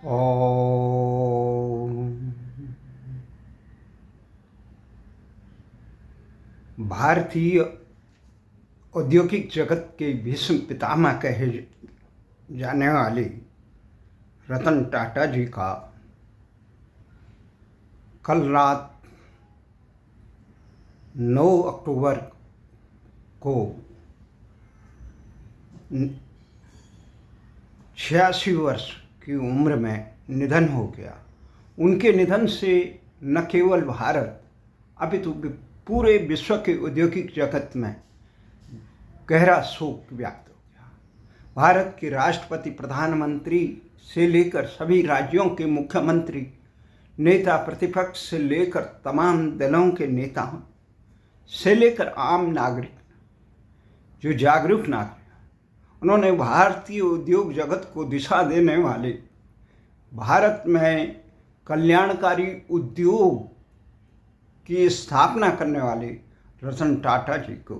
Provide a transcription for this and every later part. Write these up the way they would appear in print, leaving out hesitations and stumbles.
ओम। भारतीय औद्योगिक जगत के भीष्म पितामह कहे जाने वाले रतन टाटा जी का कल रात 9 अक्टूबर को 86 वर्ष की उम्र में निधन हो गया। उनके निधन से न केवल भारत अपितु पूरे विश्व के औद्योगिक जगत में गहरा शोक व्यक्त हो गया। भारत के राष्ट्रपति, प्रधानमंत्री से लेकर सभी राज्यों के मुख्यमंत्री, नेता प्रतिपक्ष से लेकर तमाम दलों के नेताओं से लेकर आम नागरिक, जो जागरूक नागरिक, उन्होंने भारतीय उद्योग जगत को दिशा देने वाले, भारत में कल्याणकारी उद्योग की स्थापना करने वाले रतन टाटा जी को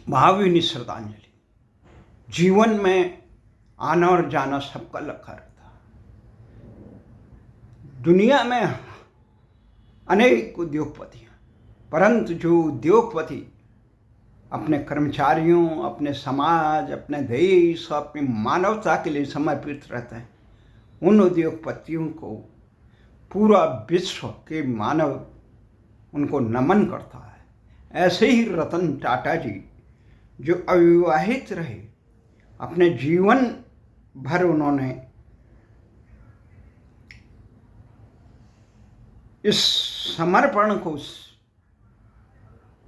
भावभीनी श्रद्धांजलि। जीवन में आना और जाना सबका लखा रहता। दुनिया में अनेक उद्योगपति हैं, परंतु जो उद्योगपति अपने कर्मचारियों, अपने समाज, अपने देश, अपनी मानवता के लिए समर्पित रहते हैं, उन उद्योगपतियों को पूरा विश्व के मानव उनको नमन करता है। ऐसे ही रतन टाटा जी, जो अविवाहित रहे, अपने जीवन भर उन्होंने इस समर्पण को,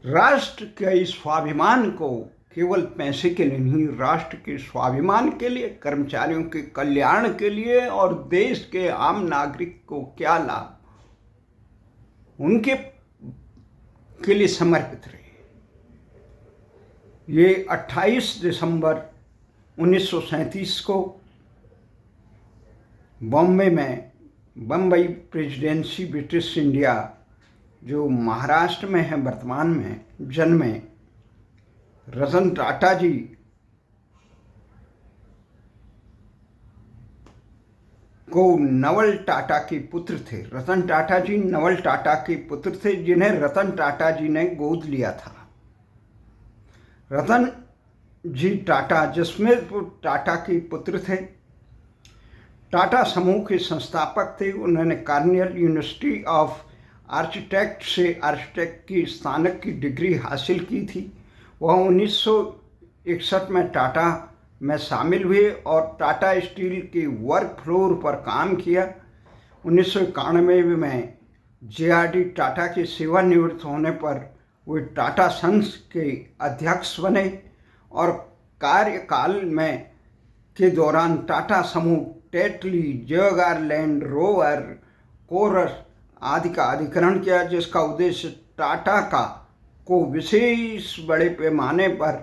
राष्ट्र के स्वाभिमान को, केवल पैसे के लिए नहीं, राष्ट्र के स्वाभिमान के लिए, कर्मचारियों के कल्याण के लिए और देश के आम नागरिक को क्या लाभ, उनके के लिए समर्पित रहे। ये 28 दिसंबर 1937 को बॉम्बे में, बम्बई प्रेसिडेंसी ब्रिटिश इंडिया जो महाराष्ट्र में है वर्तमान में, जन्मे। रतन टाटा जी को नवल टाटा के पुत्र थे। रतन टाटा जी नवल टाटा के पुत्र थे, जिन्हें रतन टाटा जी ने गोद लिया था। रतन जी टाटा जसमेरपुर टाटा के पुत्र थे। टाटा समूह के संस्थापक थे। उन्होंने कार्नेल यूनिवर्सिटी ऑफ आर्किटेक्ट से आर्किटेक्ट की स्नातक की डिग्री हासिल की थी। वह 1961 में टाटा में शामिल हुए और टाटा स्टील के वर्क फ्लोर पर काम किया। 1991 में JRD टाटा के सेवानिवृत्त होने पर वे टाटा सन्स के अध्यक्ष बने और कार्यकाल में के दौरान टाटा समूह टेटली, जयगार लैंड रोवर, कोरस आदि का अधिग्रहण किया, जिसका उद्देश्य टाटा को विशेष बड़े पैमाने पर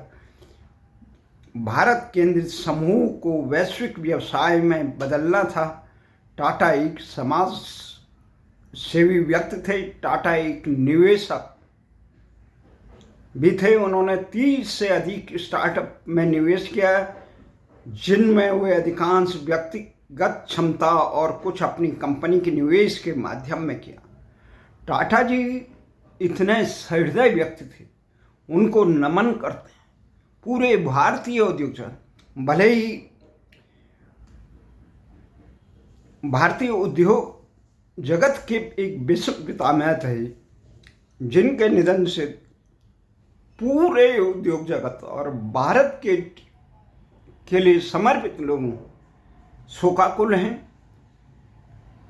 भारत केंद्रित समूह को वैश्विक व्यवसाय में बदलना था। टाटा एक समाज सेवी व्यक्ति थे। टाटा एक निवेशक भी थे। उन्होंने 30 से अधिक स्टार्टअप में निवेश किया, जिनमें वे अधिकांश व्यक्तिगत क्षमता और कुछ अपनी कंपनी के निवेश के माध्यम में किया। टाटा जी इतने सहृदय व्यक्ति थे, उनको नमन करते हैं पूरे भारतीय उद्योग जगत। भले ही भारतीय उद्योग जगत के एक विश्व पितामह थे, जिनके निधन से पूरे उद्योग जगत और भारत के लिए समर्पित लोग शोकाकुल हैं।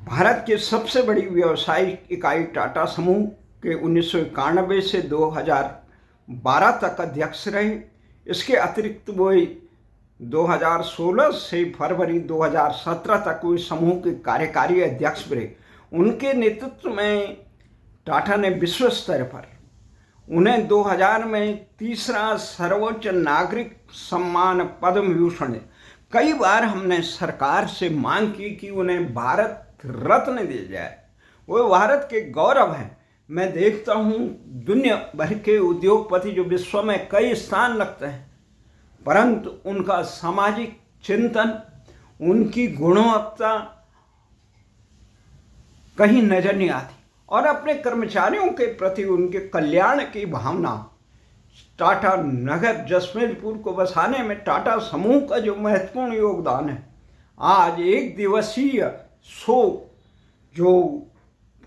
भारत के सबसे बड़ी व्यावसायिक इकाई टाटा समूह के 1991 से 2012 तक अध्यक्ष रहे। इसके अतिरिक्त वो 2016 से फरवरी 2017 तक वे समूह के कार्यकारी अध्यक्ष रहे। उनके नेतृत्व में टाटा ने विश्व स्तर पर उन्हें 2000 में तीसरा सर्वोच्च नागरिक सम्मान पद्म विभूषण। कई बार हमने सरकार से मांग की कि उन्हें भारत रत्न दिया जाए। वो भारत के गौरव हैं। मैं देखता हूँ दुनिया भर के उद्योगपति जो विश्व में कई स्थान रखते हैं, परंतु उनका सामाजिक चिंतन, उनकी गुणवत्ता कहीं नजर नहीं आती, और अपने कर्मचारियों के प्रति उनके कल्याण की भावना, टाटा नगर जसमेरपुर को बसाने में टाटा समूह का जो महत्वपूर्ण योगदान है। आज एक दिवसीय शोक जो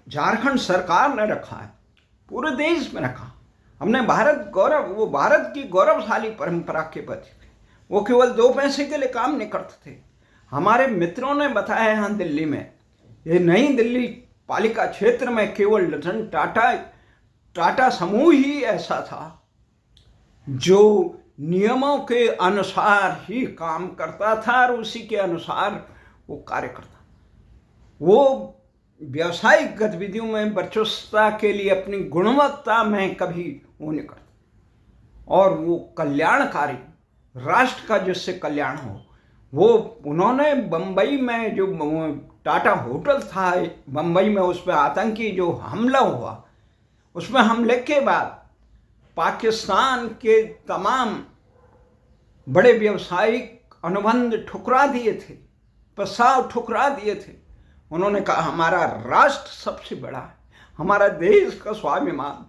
झारखंड सरकार ने रखा है, पूरे देश में रखा। हमने भारत गौरव, वो भारत की गौरवशाली परंपरा के प्रति थे। वो केवल 2 पैसे के लिए काम नहीं करते थे। हमारे मित्रों ने बताया यहाँ दिल्ली में, ये नई दिल्ली पालिका क्षेत्र में केवल रतन टाटा समूह ही ऐसा था जो नियमों के अनुसार ही काम करता था और उसी के अनुसार वो कार्य करता। वो व्यावसायिक गतिविधियों में वर्चस्वता के लिए अपनी गुणवत्ता में कभी वो नहीं करता, और वो कल्याणकारी, राष्ट्र का जिससे कल्याण हो। वो उन्होंने बम्बई में जो टाटा होटल था बम्बई में, उस पर आतंकी जो हमला हुआ, उसमें हमले के बाद पाकिस्तान के तमाम बड़े व्यावसायिक अनुबंध ठुकरा दिए थे, प्रस्ताव ठुकरा दिए थे। उन्होंने कहा हमारा राष्ट्र सबसे बड़ा है, हमारा देश का स्वाभिमान।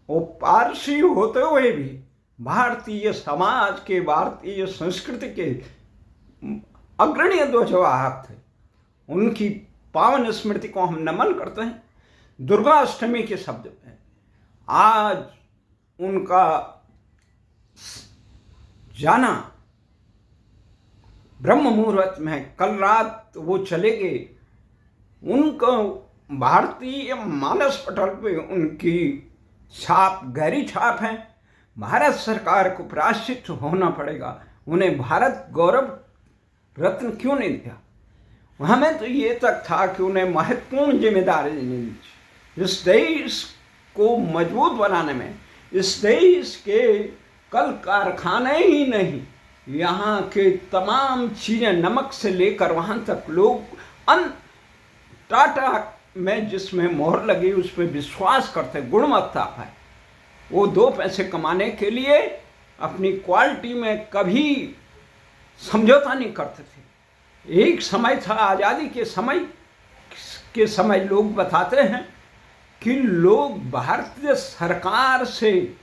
वो पारसी होते हुए भी भारतीय समाज के, भारतीय संस्कृति के अग्रणी ध्वजवाहक थे। उनकी पावन स्मृति को हम नमन करते हैं। दुर्गा अष्टमी के शब्द में आज उनका जाना ब्रह्म मुहूर्त में, कल रात वो चले गए। उनको भारतीय मानस पटल पे उनकी छाप, गहरी छाप है। भारत सरकार को प्रायश्चित होना पड़ेगा। उन्हें भारत गौरव रत्न क्यों नहीं दिया? हमें तो ये तक था कि उन्हें महत्वपूर्ण जिम्मेदारी नहीं दी। इस देश को मजबूत बनाने में, इस देश के कल कारखाने ही नहीं, यहाँ के तमाम चीज़ें, नमक से लेकर वहाँ तक, लोग टाटा में जिसमें मोहर लगी उस पर विश्वास करते, गुणवत्ता पाए। वो 2 पैसे कमाने के लिए अपनी क्वालिटी में कभी समझौता नहीं करते थे। एक समय था, आज़ादी के समय लोग बताते हैं कि लोग भारतीय सरकार से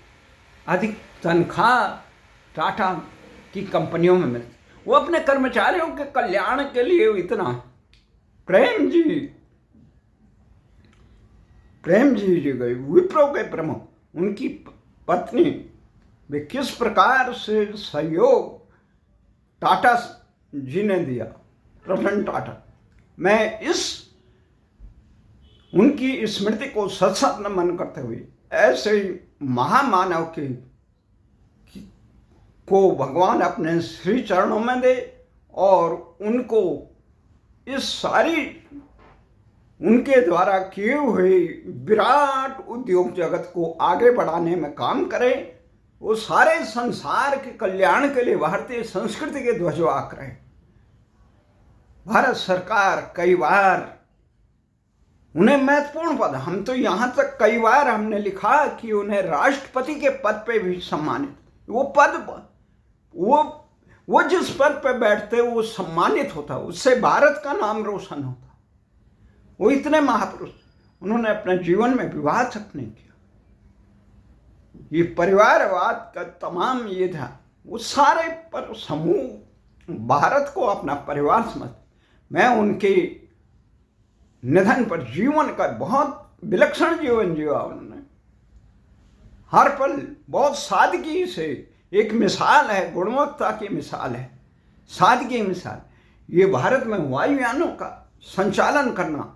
अधिक तनख्वाह टाटा की कंपनियों में मिलती। वो अपने कर्मचारियों के कल्याण के लिए इतना। प्रेम जी गए विप्रो के प्रमुख, उनकी पत्नी, वे किस प्रकार से सहयोग टाटा जी ने दिया, रतन टाटा। मैं उनकी स्मृति को सत नमन करते हुए ऐसे महामानव को भगवान अपने श्री चरणों में दे, और उनको इस सारी उनके द्वारा किए हुए विराट उद्योग जगत को आगे बढ़ाने में काम करे। वो सारे संसार के कल्याण के लिए भारतीय संस्कृति के ध्वजवाहक रहे। भारत सरकार कई बार उन्हें महत्वपूर्ण पद, हम तो यहाँ तक कई बार हमने लिखा कि उन्हें राष्ट्रपति के पद पे भी सम्मानित। वो पद, वो जिस पद पे बैठते वो सम्मानित होता, उससे भारत का नाम रोशन होता। वो इतने महापुरुष, उन्होंने अपने जीवन में विवाह तक नहीं किया। ये परिवारवाद का तमाम ये था, वो सारे पर समूह भारत को अपना परिवार समझ। मैं उनके निधन पर, जीवन का बहुत विलक्षण जीवन जिया उन्होंने, हर पल बहुत सादगी से, एक मिसाल है, गुणवत्ता की मिसाल है, सादगी मिसाल। ये भारत में वायुयानों का संचालन करना,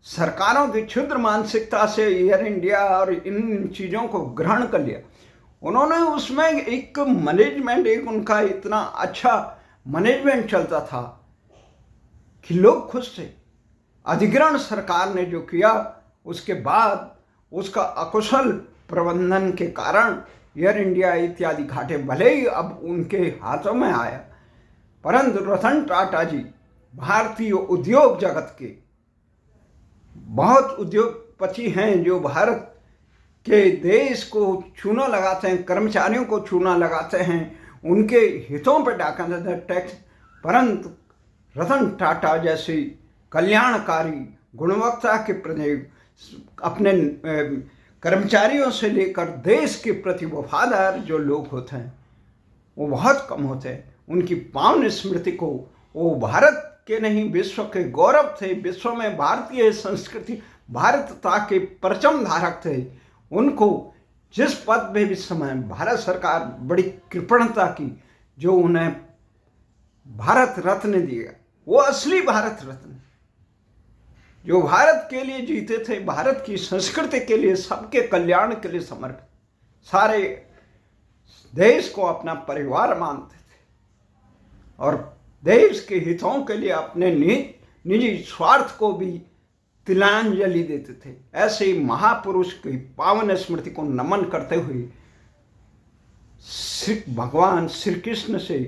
सरकारों की क्षुद्र मानसिकता से एयर इंडिया और इन चीज़ों को ग्रहण कर लिया। उन्होंने उसमें एक मैनेजमेंट, एक उनका इतना अच्छा मैनेजमेंट चलता था कि लोग खुश थे। अधिग्रहण सरकार ने जो किया, उसके बाद उसका अकुशल प्रबंधन के कारण एयर इंडिया इत्यादि घाटे भले ही अब उनके हाथों में आया, परंतु रतन टाटा जी भारतीय उद्योग जगत के बहुत उद्योगपति हैं, जो भारत के देश को चूना लगाते हैं, कर्मचारियों को चूना लगाते हैं, उनके हितों पर डाका देते टैक्स, परंतु रतन टाटा जैसे कल्याणकारी गुणवत्ता के प्रति अपने कर्मचारियों से लेकर देश के प्रति वफादार जो लोग होते हैं वो बहुत कम होते हैं। उनकी पावन स्मृति को, वो भारत के नहीं विश्व के गौरव थे, विश्व में भारतीय संस्कृति भारतता के परचम धारक थे। उनको जिस पद में भी समय भारत सरकार बड़ी कृपणता की, जो उन्हें भारत रत्न दिया, वो असली भारत रत्न, जो भारत के लिए जीते थे, भारत की संस्कृति के लिए, सबके कल्याण के लिए समर्पित, सारे देश को अपना परिवार मानते थे और देश के हितों के लिए अपने निजी स्वार्थ को भी तिलांजलि देते थे। ऐसे ही महापुरुष की पावन स्मृति को नमन करते हुए भगवान श्री कृष्ण से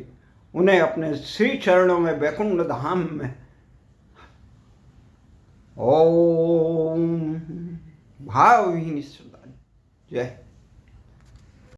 उन्हें अपने श्री चरणों में वैकुंठ धाम में ओम भावहीन श्रद्धांजलि। जय।